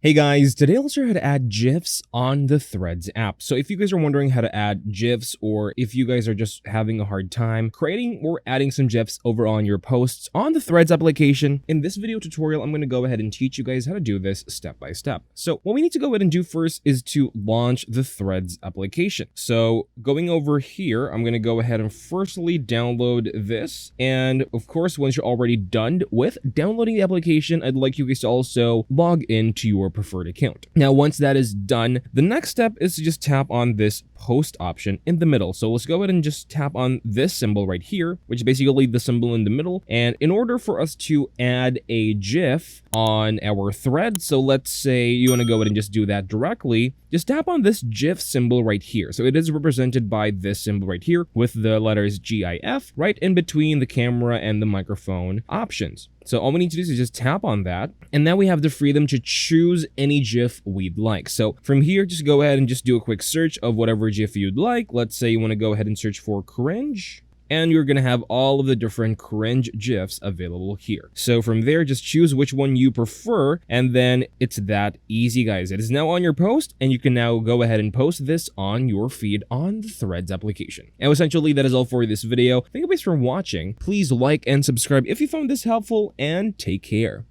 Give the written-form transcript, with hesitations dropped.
Hey guys, today I'll show you how to add GIFs on the Threads app. So if you guys are wondering how to add GIFs, or if you guys are just having a hard time creating or adding some GIFs over on your posts on the Threads application, in this video tutorial, I'm going to go ahead and teach you guys how to do this step by step. So what we need to go ahead and do first is to launch the Threads application. So going over here, I'm going to go ahead and firstly download this. And of course, once you're already done with downloading the application, I'd like you guys to also log into your preferred account. Now, once that is done, the next step is to just tap on this post option in the middle. So let's go ahead and just tap on this symbol right here, which is basically the symbol in the middle. And in order for us to add a GIF on our thread, so let's say you want to go ahead and just do that directly, just tap on this GIF symbol right here. So it is represented by this symbol right here with the letters GIF right in between the camera and the microphone options. So all we need to do is just tap on that, and now we have the freedom to choose any GIF we'd like. So from here, just go ahead and just do a quick search of whatever GIF you'd like. Let's say you want to go ahead and search for cringe, and you're going to have all of the different cringe GIFs available here. So from there, just choose which one you prefer, and then it's that easy, guys. It is now on your post, and you can now go ahead and post this on your feed on the Threads application. And essentially, that is all for this video. Thank you guys for watching. Please like and subscribe if you found this helpful, and take care.